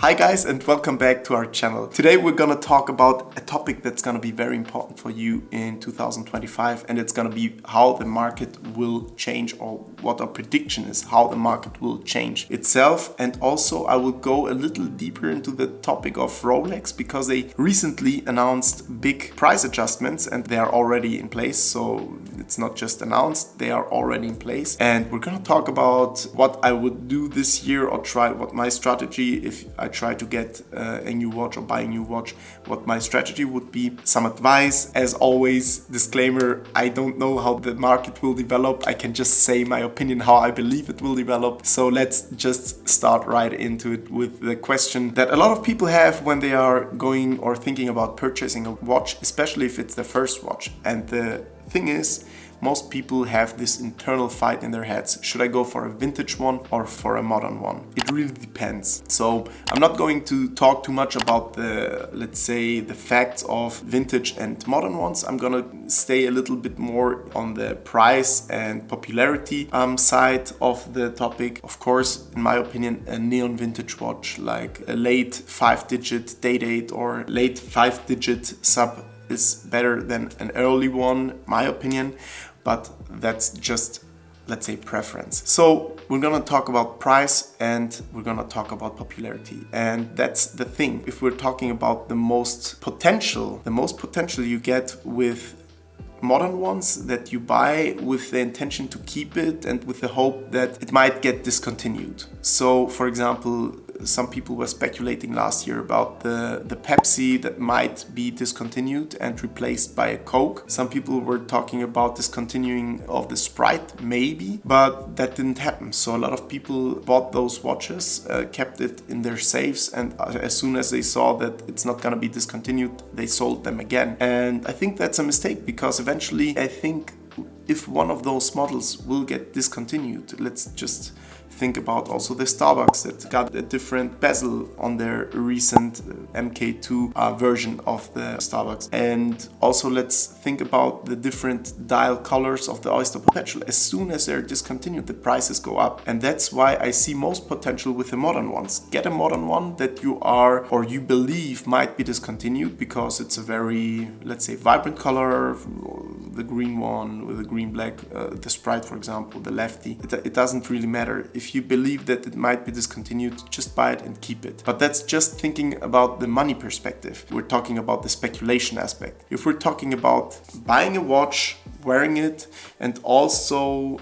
Hi guys, and welcome back to our channel. Today we're gonna talk about a topic that's gonna be very important for you in 2025, and it's gonna be how the market will change, or what our prediction is, how the market will change itself. And also I will go a little deeper into the topic of Rolex, because they recently announced big price adjustments and they are already in place. So it's not just announced, they are already in place. And we're gonna talk about what I would do this year, or try what my strategy, if I try to get a new watch or buy a new watch, what my strategy would be. Some advice, as always, disclaimer, I don't know how the market will develop. I can just say my opinion, how I believe it will develop. So let's just start right into it with the question that a lot of people have when they are going or thinking about purchasing a watch, especially if it's their first watch. And the thing is, most people have this internal fight in their heads. Should I go for a vintage one or for a modern one? It really depends. So I'm not going to talk too much about the, let's say, the facts of vintage and modern ones. I'm gonna stay a little bit more on the price and popularity side of the topic. Of course, in my opinion, a neon vintage watch, like a late 5-digit date or late 5-digit sub, is better than an early one, my opinion, but that's just, let's say, preference. So we're gonna talk about price and we're gonna talk about popularity. And that's the thing. If we're talking about the most potential you get with modern ones that you buy with the intention to keep it and with the hope that it might get discontinued. So for example, some people were speculating last year about the Pepsi that might be discontinued and replaced by a Coke. Some people were talking about discontinuing of the Sprite, maybe, but that didn't happen. So a lot of people bought those watches, kept it in their safes, and as soon as they saw that it's not gonna be discontinued, they sold them again. And I think that's a mistake, because eventually I think if one of those models will get discontinued, let's just think about also the Starbucks that got a different bezel on their recent MK2 version of the Starbucks. And also let's think about the different dial colors of the Oyster Perpetual. As soon as they're discontinued, the prices go up. And that's why I see most potential with the modern ones. Get a modern one that you are, or you believe might be discontinued, because it's a very, let's say, vibrant color, the green one with the green black, the Sprite, for example, the Lefty. It doesn't really matter. If you believe that it might be discontinued, just buy it and keep it. But that's just thinking about the money perspective. We're talking about the speculation aspect. If we're talking about buying a watch, wearing it, and also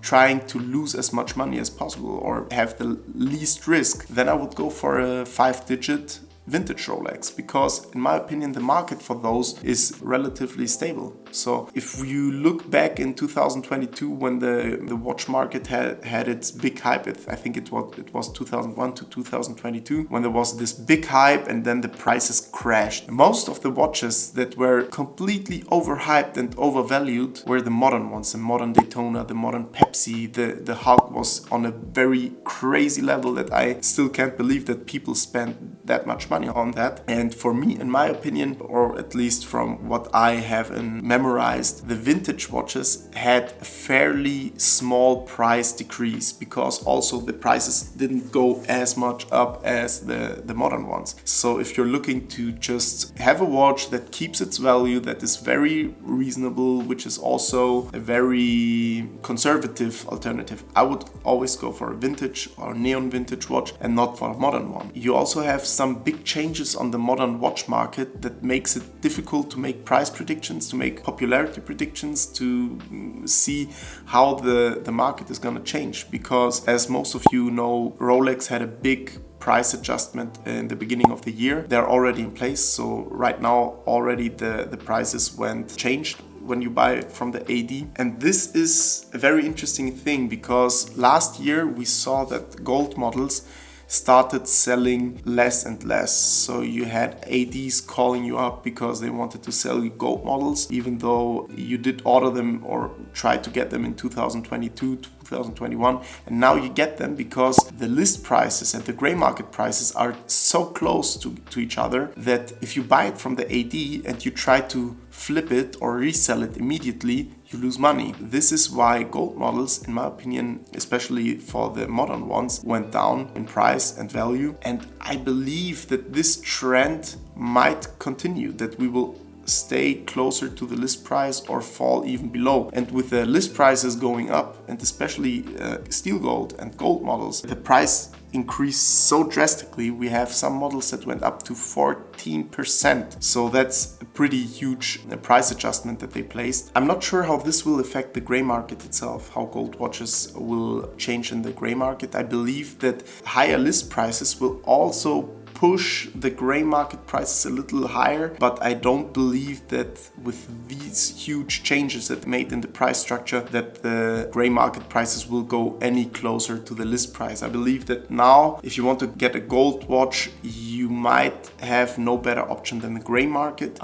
trying to lose as much money as possible or have the least risk, then I would go for a 5-digit vintage Rolex, because in my opinion the market for those is relatively stable. So if you look back in 2022, when the watch market had its big hype, I think it was 2001 to 2022, when there was this big hype and then the prices crashed. Most of the watches that were completely overhyped and overvalued were the modern ones, the modern Daytona, the modern Pepsi. The Hulk was on a very crazy level that I still can't believe that people spent that much money on that. And for me, in my opinion, or at least from what I have memorized, the vintage watches had a fairly small price decrease, because also the prices didn't go as much up as the modern ones. So if you're looking to just have a watch that keeps its value, that is very reasonable, which is also a very conservative alternative, I would always go for a vintage or neon vintage watch and not for a modern one. You also have some big changes on the modern watch market that makes it difficult to make price predictions, to make popularity predictions, to see how the market is going to change. Because as most of you know, Rolex had a big price adjustment in the beginning of the year. They're already in place. So right now already the prices changed when you buy from the AD. And this is a very interesting thing, because last year we saw that gold models started selling less and less. So you had ADs calling you up because they wanted to sell you gold models, even though you did order them or try to get them in 2022, 2021, and now you get them because the list prices and the gray market prices are so close to each other that if you buy it from the AD and you try to flip it or resell it immediately, you lose money. This is why gold models, in my opinion, especially for the modern ones, went down in price and value. And I believe that this trend might continue, that we will stay closer to the list price or fall even below. And with the list prices going up, and especially steel gold and gold models, the price increased so drastically. We have some models that went up to 14%. So that's a pretty huge price adjustment that they placed. I'm not sure how this will affect the gray market itself, how gold watches will change in the gray market. I believe that higher list prices will also push the gray market prices a little higher, but I don't believe that with these huge changes that made in the price structure that the gray market prices will go any closer to the list price. I believe that now if you want to get a gold watch, you might have no better option than the gray market.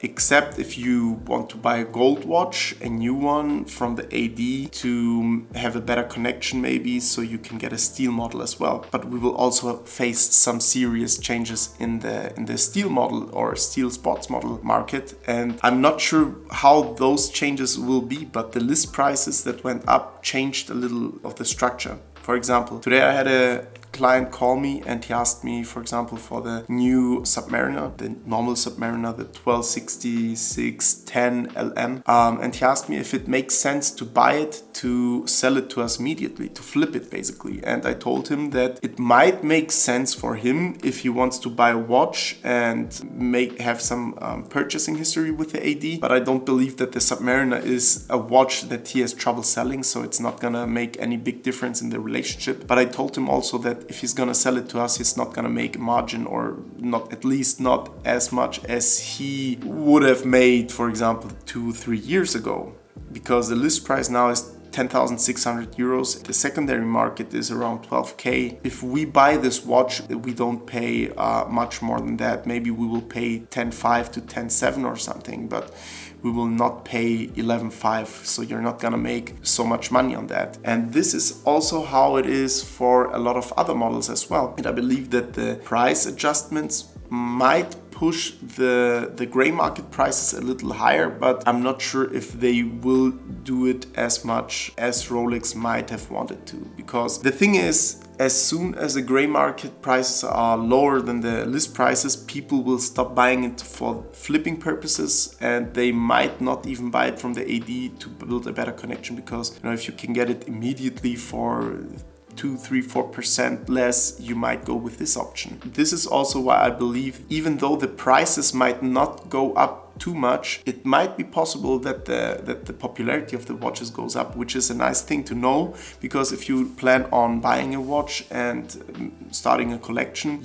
Except if you want to buy a gold watch, a new one from the AD, to have a better connection maybe, so you can get a steel model as well. But we will also face some serious changes in the steel model or steel sports model market, and I'm not sure how those changes will be, but the list prices that went up changed a little of the structure. For example, today I had a client call me and he asked me, for example, for the new Submariner, the normal Submariner, the 126610 LM, and he asked me if it makes sense to buy it, to sell it to us immediately, to flip it basically. And I told him that it might make sense for him if he wants to buy a watch and have some purchasing history with the AD, but I don't believe that the Submariner is a watch that he has trouble selling, so it's not gonna make any big difference in the relationship. But I told him also that if he's gonna sell it to us, he's not gonna make a margin, or not, at least not as much as he would have made, for example, 2-3 years ago, because the list price now is 10,600 euros. The secondary market is around 12k. If we buy this watch, we don't pay much more than that. Maybe we will pay 10.5 to 10.7 or something, but we will not pay 11.5, so you're not gonna make so much money on that. And this is also how it is for a lot of other models as well. And I believe that the price adjustments might push the gray market prices a little higher, but I'm not sure if they will do it as much as Rolex might have wanted to. Because the thing is, as soon as the gray market prices are lower than the list prices, people will stop buying it for flipping purposes, and they might not even buy it from the AD to build a better connection, because if you can get it immediately for 2, 3, 4% less, you might go with this option. This is also why I believe, even though the prices might not go up too much, it might be possible that the popularity of the watches goes up, which is a nice thing to know, because if you plan on buying a watch and starting a collection,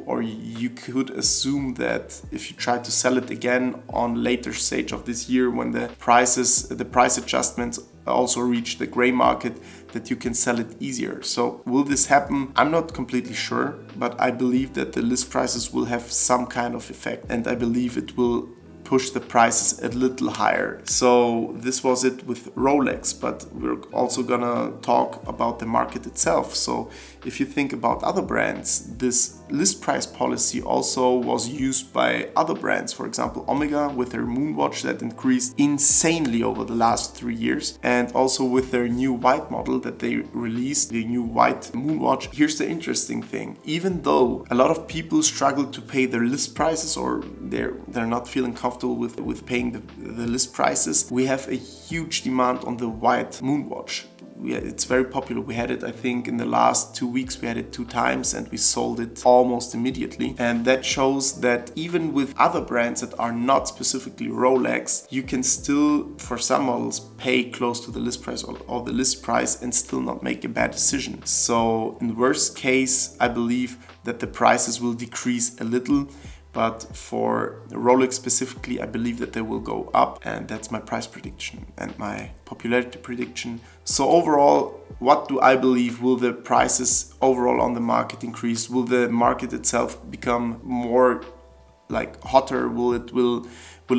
or you could assume that if you try to sell it again on later stage of this year, when the price adjustments also reach the gray market, that you can sell it easier. So will this happen? I'm not completely sure, but I believe that the list prices will have some kind of effect, and I believe it will push the prices a little higher. So this was it with Rolex, but we're also gonna talk about the market itself. So if you think about other brands, this list price policy also was used by other brands. For example, Omega with their Moonwatch that increased insanely over the last 3 years, and also with their new white model that they released, the new white Moonwatch. Here's the interesting thing: even though a lot of people struggle to pay their list prices, or they're not feeling comfortable with paying the list prices, we have a huge demand on the white Moonwatch. It's very popular. We had it, I think, in the last 2 weeks, we had it 2 times, and we sold it almost immediately. And that shows that even with other brands that are not specifically Rolex, you can still, for some models, pay close to the list price or the list price and still not make a bad decision. So in the worst case, I believe that the prices will decrease a little. But for Rolex specifically, I believe that they will go up, and that's my price prediction and my popularity prediction. So overall, what do I believe? Will the prices overall on the market increase? Will the market itself become more like hotter? Will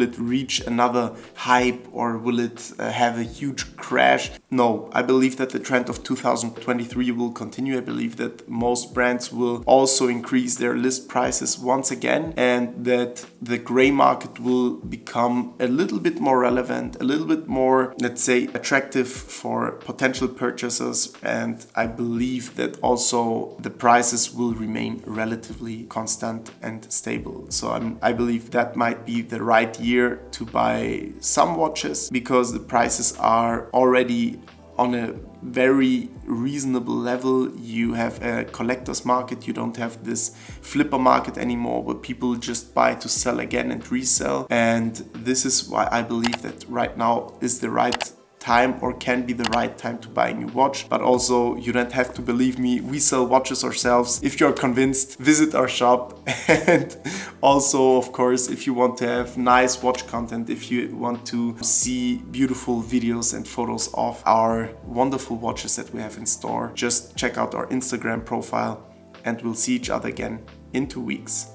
it reach another hype, or will it have a huge crash? No, I believe that the trend of 2023 will continue. I believe that most brands will also increase their list prices once again, and that the gray market will become a little bit more relevant, a little bit more, let's say, attractive for potential purchasers. And I believe that also the prices will remain relatively constant and stable. So I believe that might be the right year to buy some watches, because the prices are already on a very reasonable level. You have a collector's market. You don't have this flipper market anymore where people just buy to sell again and resell. And this is why I believe that right now is the right time, or can be the right time, to buy a new watch. But also, you don't have to believe me, we sell watches ourselves. If you're convinced, visit our shop. And also, of course, if you want to have nice watch content, if you want to see beautiful videos and photos of our wonderful watches that we have in store, just check out our Instagram profile, and we'll see each other again in 2 weeks.